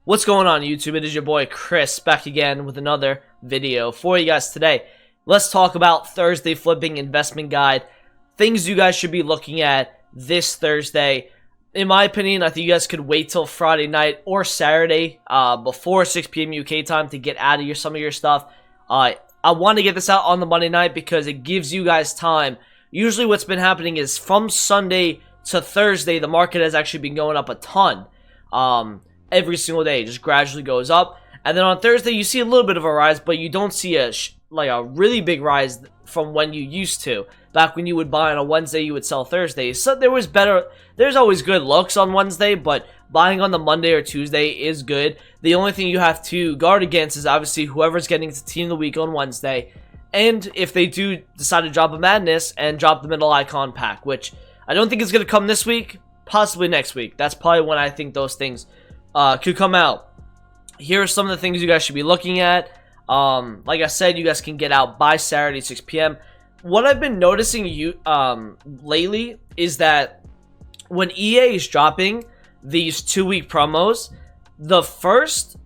What's going on, YouTube? It is your boy Chris back again with another video for you guys today. Let's talk about Thursday flipping investment guide. Things you guys should be looking at this Thursday. In my opinion, I think you guys could wait till Friday night or Saturday before 6 p.m. UK time to get out of some of your stuff. I want to get this out on the Monday night because it gives you guys time. Usually what's been happening is from Sunday to Thursday, the market has actually been going up a ton. Every single day, it just gradually goes up. And then on Thursday, you see a little bit of a rise, but you don't see a really big rise from when you used to. Back when you would buy on a Wednesday, you would sell Thursday. So there's always good looks on Wednesday, but buying on the Monday or Tuesday is good. The only thing you have to guard against is obviously whoever's getting to Team of the Week on Wednesday. And if they do decide to drop a madness and drop the middle icon pack, which I don't think is going to come this week, possibly next week. That's probably when I think those things could come out. Here are some of the things you guys should be looking at. Like I said, you guys can get out by Saturday 6 p.m. What I've been noticing lately is that when EA is dropping these 2-week promos, the first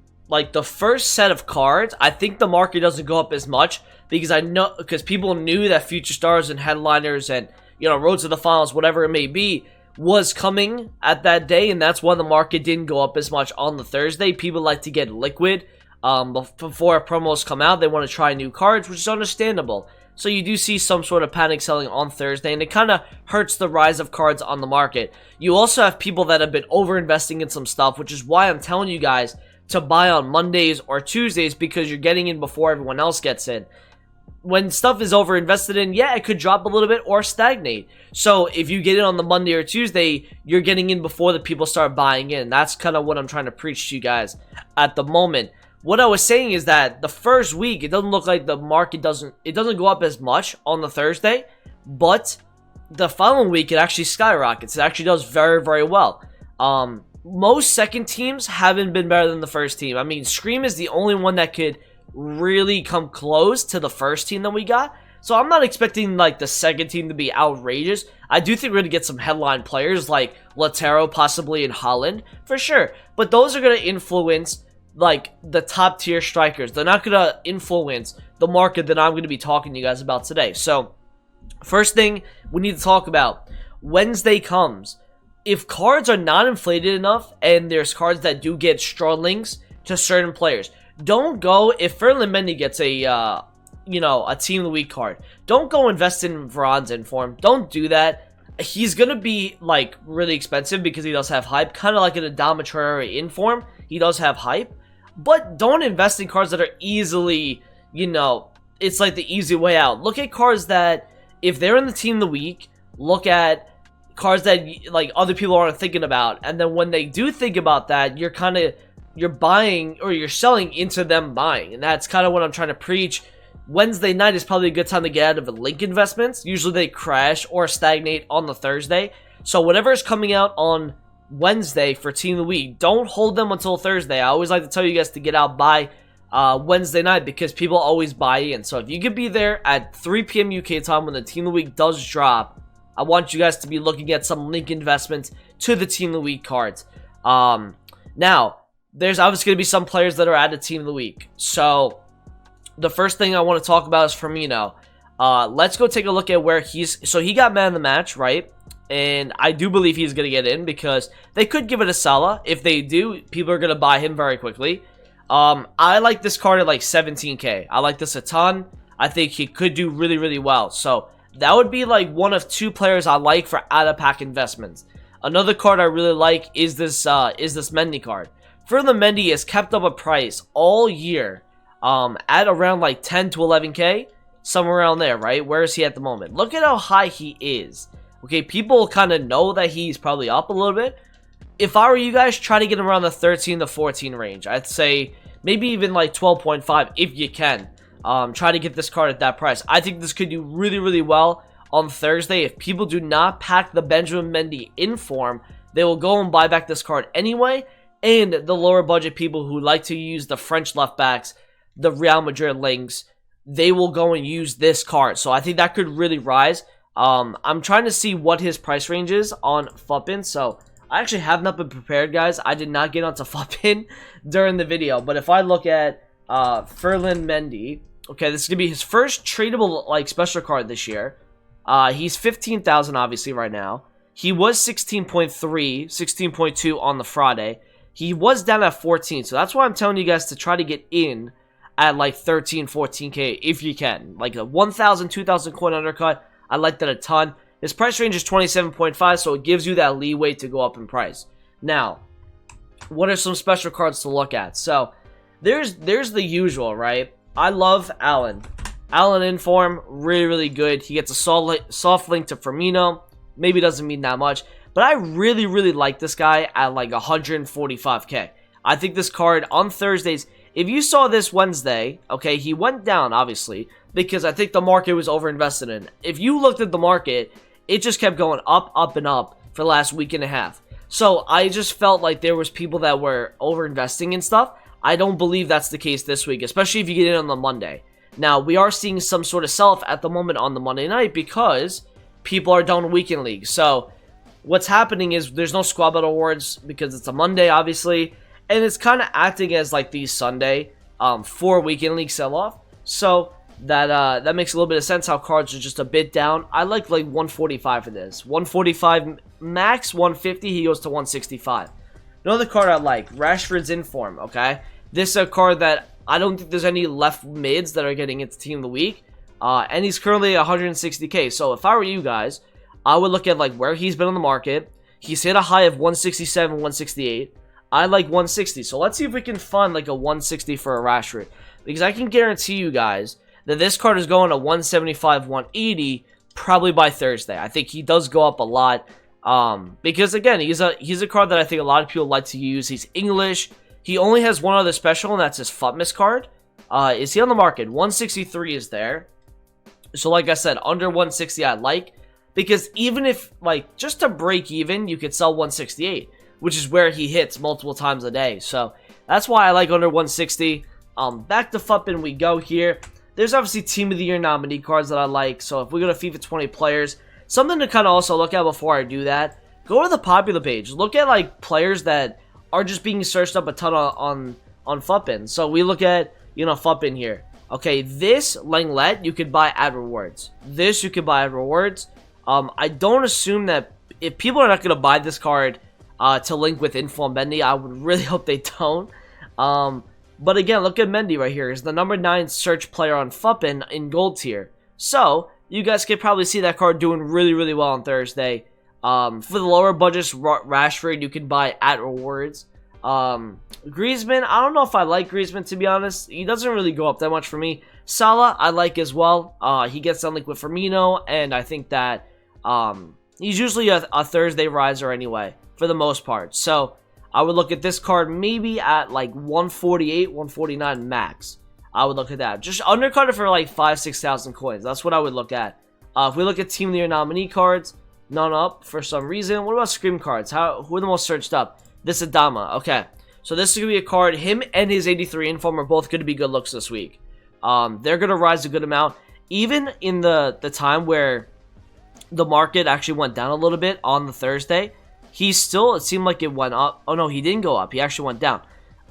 set of cards, I think the market doesn't go up as much because people knew that Future Stars and Headliners and Road to the Finals, whatever it may be, was coming at that day, and that's why the market didn't go up as much on the Thursday. People like to get liquid before promos come out. They want to try new cards, which is understandable. So you do see some sort of panic selling on Thursday, and it kind of hurts the rise of cards on the market. You also have people that have been over-investing in some stuff, which is why I'm telling you guys to buy on Mondays or Tuesdays, because you're getting in before everyone else gets in. When stuff is over-invested in, yeah, it could drop a little bit or stagnate. So if you get in on the Monday or Tuesday, you're getting in before the people start buying in. That's kind of what I'm trying to preach to you guys at the moment. What I was saying is that the first week, it doesn't look like the market doesn't go up as much on the Thursday, but the following week, it actually skyrockets. It actually does very, very well. Most second teams haven't been better than the first team. I mean, Scream is the only one that could really come close to the first team that we got. So I'm not expecting the second team to be outrageous. I do think we're going to get some headline players like Latero possibly in Holland for sure. But those are going to influence the top tier strikers. They're not going to influence the market that I'm going to be talking to you guys about today. So first thing we need to talk about, Wednesday comes. If cards are not inflated enough and there's cards that do get strong links to certain players, don't go, if Ferland Mendy gets a Team of the Week card, don't go invest in Veron's inform. Don't do that. He's going to be, really expensive because he does have hype. Kind of like an Adama Traore inform. He does have hype. But don't invest in cards that are easily, it's like the easy way out. Look at cards that, if they're in the Team of the Week, look at cards that, other people aren't thinking about. And then when they do think about that, you're buying or you're selling into them buying. And that's kind of what I'm trying to preach. Wednesday night is probably a good time to get out of the link investments. Usually they crash or stagnate on the Thursday. So whatever is coming out on Wednesday for Team of the Week, don't hold them until Thursday. I always like to tell you guys to get out by Wednesday night because people always buy in. So if you could be there at 3 p.m. UK time when the Team of the Week does drop, I want you guys to be looking at some link investments to the Team of the Week cards. Now, there's obviously going to be some players that are at the Team of the Week. So the first thing I want to talk about is Firmino. Let's go take a look at where he got man of the match, right? And I do believe he's going to get in because they could give it a Salah. If they do, people are going to buy him very quickly. I like this card at 17k. I like this a ton. I think he could do really, really well. So that would be one of two players I like for out-of-pack investments. Another card I really like is this Mendy card. Ferland Mendy has kept up a price all year at around 10 to 11k, somewhere around there, right? Where is he at the moment? Look at how high he is. Okay, people kind of know that he's probably up a little bit. If I were you guys, try to get him around the 13 to 14 range. I'd say maybe even 12.5 if you can. Try to get this card at that price. I think this could do really, really well on Thursday. If people do not pack the Benjamin Mendy inform, they will go and buy back this card anyway. And the lower budget people who like to use the French left backs, the Real Madrid links, they will go and use this card. So I think that could really rise. I'm trying to see what his price range is on Fuppin, so I actually have not been prepared, guys. I did not get onto Fuppin during the video. But if I look at Ferland Mendy, okay, this is going to be his first tradable, like, special card this year. He's 15,000, obviously, right now. He was 16.3, 16.2 on the Friday. He was down at 14, so that's why I'm telling you guys to try to get in at, like, 13, 14K if you can. Like, a 1,000, 2,000 coin undercut, I like that a ton. His price range is 27.5, so it gives you that leeway to go up in price. Now, what are some special cards to look at? So, there's the usual, right? I love Allen. Allen in form, really, really good. He gets a soft link to Firmino. Maybe doesn't mean that much. But I really, really like this guy at like 145k. I think this card on Thursdays, if you saw this Wednesday, okay, he went down, obviously, because I think the market was overinvested in. If you looked at the market, it just kept going up, up, and up for the last week and a half. So I just felt like there was people that were overinvesting in stuff. I don't believe that's the case this week, especially if you get in on the Monday. Now, we are seeing some sort of sell-off at the moment on the Monday night because people are done weekend leagues. So what's happening is there's no squad battle awards because it's a Monday, obviously, and it's kind of acting as like the Sunday for weekend league sell-off. So that makes a little bit of sense how cards are just a bit down. I like 145 for this. 145 max, 150, he goes to 165. Another card I like, Rashford's in form, okay? This is a card that I don't think there's any left mids that are getting into Team of the Week. And he's currently 160k. So if I were you guys, I would look at like where he's been on the market. He's hit a high of 167, 168. I like 160. So let's see if we can find like a 160 for a Rashford. Because I can guarantee you guys that this card is going to 175, 180 probably by Thursday. I think he does go up a lot. Because again, he's a card that I think a lot of people like to use. He's English. He only has one other special, and that's his Futmas card. Is he on the market? 163 is there. So like I said, under 160 I like. Because even if, like, just to break even, you could sell 168. Which is where he hits multiple times a day. So that's why I like under 160. Back to Fuppin we go here. There's obviously Team of the Year nominee cards that I like. So if we go to FIFA 20 players, something to kind of also look at before I do that. Go to the popular page. Look at, like, players that are just being searched up a ton on Fuppin. So we look at, you know, Fuppin here. Okay, this Langlet you could buy at rewards. This you could buy at rewards. I don't assume that if people are not going to buy this card to link with Inform Mendy, I would really hope they don't. But again, look at Mendy right here. He's the number 9 search player on Fuppin in gold tier. So you guys could probably see that card doing really, really well on Thursday. For the lower budgets, Rashford you can buy at rewards. Griezmann, I don't know if I like Griezmann, to be honest. He doesn't really go up that much for me. Salah, I like as well. He gets on with Firmino, and I think that he's usually a Thursday riser anyway, for the most part. So I would look at this card maybe at like 148, 149 max. I would look at that. Just undercut it for like 5,000-6,000 coins. That's what I would look at. If we look at Team of the Year nominee cards, none up for some reason. What about Scream cards? Who are the most searched up? This Adama. Okay. So this is going to be a card. Him and his 83 inform are both going to be good looks this week. They're going to rise a good amount. Even in the time where the market actually went down a little bit on the Thursday, he still, it seemed like it went up. Oh no, he didn't go up. He actually went down.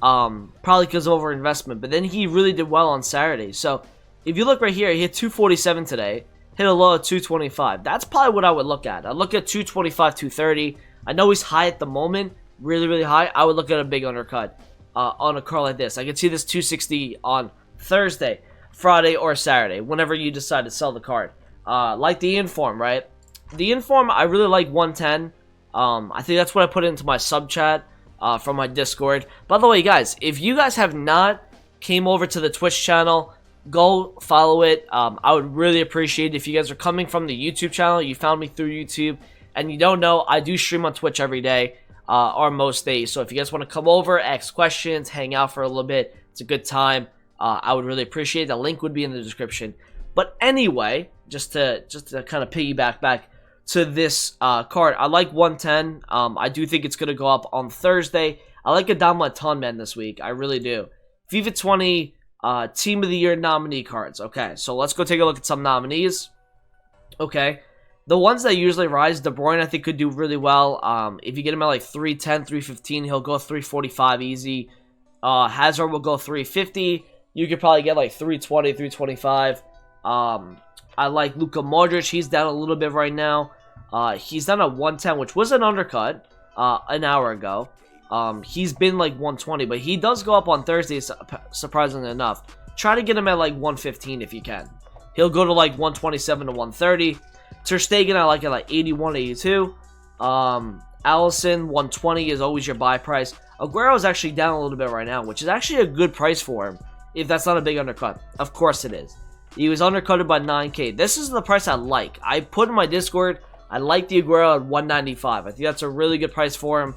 Probably because of overinvestment. But then he really did well on Saturday. So if you look right here, he hit 247 today. Hit a low of 225. That's probably what I would look at. I'd look at 225, 230. I know he's high at the moment. Really, really high. I would look at a big undercut on a card like this. I could see this 260 on Thursday, Friday, or Saturday, whenever you decide to sell the card. Like the Inform, right? The Inform, I really like 110. I think that's what I put into my sub chat from my Discord. By the way, guys, if you guys have not came over to the Twitch channel, go follow it. I would really appreciate it if you guys are coming from the YouTube channel. You found me through YouTube, and you don't know, I do stream on Twitch every day, or most days. So if you guys want to come over, ask questions, hang out for a little bit, it's a good time. I would really appreciate it. The link would be in the description. But anyway, just to kind of piggyback back to this card, I like 110. I do think it's going to go up on Thursday. I like Adama a ton, man, this week. I really do. FIFA 20 Team of the Year nominee cards. Okay, so let's go take a look at some nominees. Okay, The ones that usually rise, De Bruyne I think could do really well. If you get him at like 310, 315, he'll go 345 easy. Hazard will go 350. You could probably get like 320, 325. I like Luka Modric. He's down a little bit right now. He's down at 110, which was an undercut an hour ago. He's been like 120, but he does go up on Thursdays, surprisingly enough. Try to get him at like 115 if you can. He'll go to like 127 to 130. Ter Stegen, I like it like 81, 82. Alisson, 120 is always your buy price. Aguero is actually down a little bit right now, which is actually a good price for him, if that's not a big undercut. Of course it is. He was undercutted by 9K. This is the price I like. I put in my Discord, I like the Aguero at 195. I think that's a really good price for him.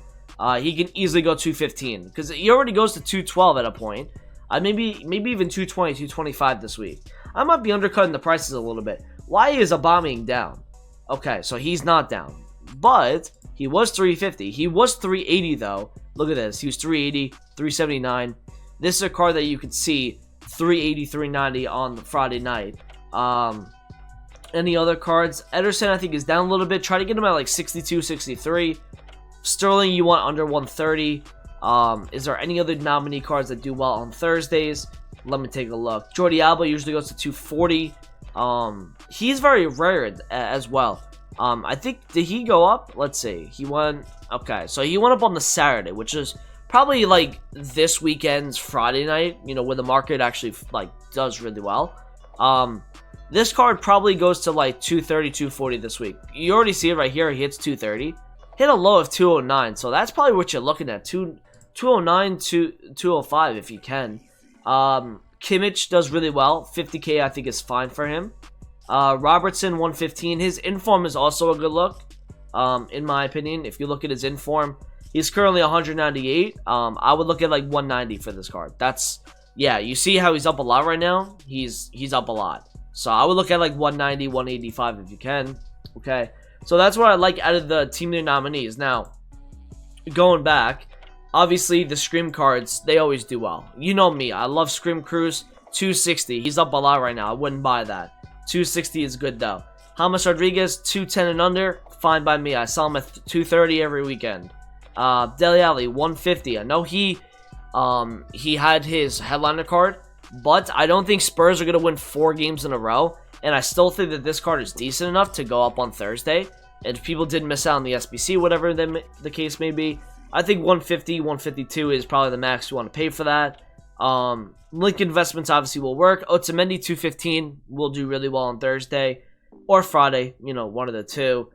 He can easily go 215, because he already goes to 212 at a point. Maybe even 220, 225 this week. I might be undercutting the prices a little bit. Why is Aubameyang down? Okay, so he's not down. But he was 350. He was 380 though. Look at this. He was 380, 379. This is a card that you could see 380, 390 on Friday night. Any other cards? Ederson I think is down a little bit. Try to get him at like 62, 63. Sterling you want under 130. Is there any other nominee cards that do well on Thursdays? Let me take a look. Jordi Alba usually goes to 240. He's very rare as well. I think, did he go up? Let's see. He went, okay, so he went up on the Saturday, which is probably like this weekend's Friday night, you know, where the market actually like does really well. This card probably goes to like 230, 240 this week. You already see it right here. He hits 230. Hit a low of 209, so that's probably what you're looking at. 209 to 205 if you can. Kimmich does really well. 50K I think is fine for him. Robertson 115. His inform is also a good look, in my opinion. If you look at his inform, he's currently 198. I would look at like 190 for this card. That's, yeah, you see how he's up a lot right now? He's up a lot. So I would look at like 190, 185 if you can. Okay, so that's what I like out of the Team of the nominees. Now, going back, obviously the Scream cards, they always do well. You know me, I love Scream Cruz. 260, he's up a lot right now. I wouldn't buy that. 260 is good though. James Rodriguez, 210 and under, fine by me. I sell him at 230 every weekend. Dele Alli, 150. I know he had his headliner card, but I don't think Spurs are going to win 4 games in a row, and I still think that this card is decent enough to go up on Thursday. And if people did miss out on the SBC, whatever the case may be, I think 150, 152 is probably the max you want to pay for that. Link investments obviously will work. Otamendi 215 will do really well on Thursday or Friday, you know, one of the two.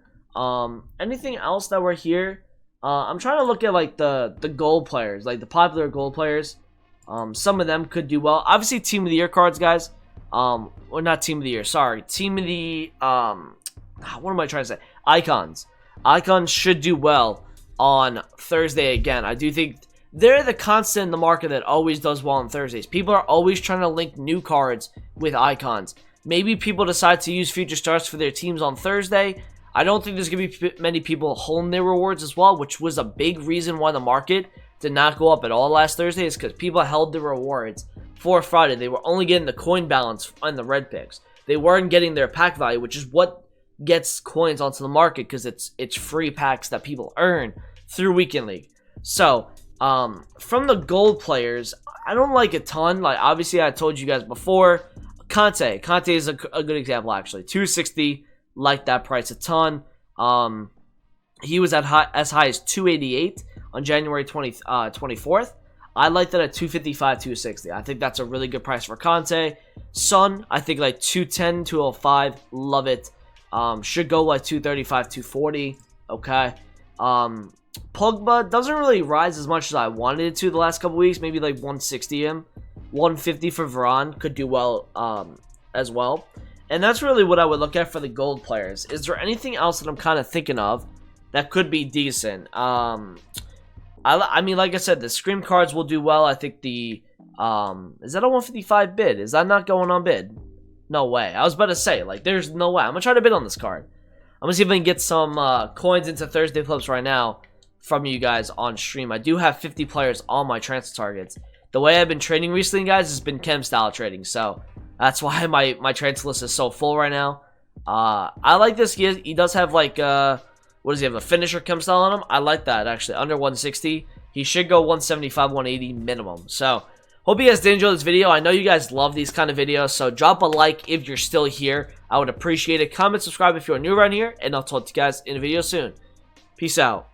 Anything else that we're here? I'm trying to look at like the gold players, like the popular gold players. Some of them could do well. Obviously, Team of the Year cards, guys. Or not Team of the Year, sorry. Team of the what am I trying to say? Icons. Icons should do well on Thursday again. I do think they're the constant in the market that always does well on Thursdays. People are always trying to link new cards with icons. Maybe people decide to use future stars for their teams on Thursday. I don't think there's going to be many people holding their rewards as well, which was a big reason why the market did not go up at all last Thursday, is because people held their rewards for Friday. They were only getting the coin balance on the red picks. They weren't getting their pack value, which is what gets coins onto the market, because it's free packs that people earn through Weekend League. So, from the gold players, I don't like a ton. Like, obviously, I told you guys before, Conte is a good example, actually. 260, like that price a ton. He was as high as 288 on January 24th. I like that at 255, 260. I think that's a really good price for Conte. Son, I think like 210, 205, love it. Should go like 235, 240. Okay. Pogba doesn't really rise as much as I wanted it to the last couple weeks. Maybe like 160 him. 150 for Varane could do well as well. And that's really what I would look at for the gold players. Is there anything else that I'm kind of thinking of that could be decent? I mean, like I said, the Scream cards will do well. I think the is that a 155 bid? Is that not going on bid? No way. I was about to say, like, there's no way. I'm gonna try to bid on this card. I'm gonna see if I can get some coins into Thursday flips right now from you guys on stream. I do have 50 players on my transfer targets. The way I've been trading recently, guys, has been chem style trading, so that's why my transfer list is so full right now. I like this. He does have like what does he have? A finisher comes down on him. I like that actually. Under 160, he should go 175, 180 minimum. So hope you guys did enjoy this video. I know you guys love these kind of videos, so drop a like if you're still here. I would appreciate it. Comment, subscribe if you're new around here, and I'll talk to you guys in a video soon. Peace out.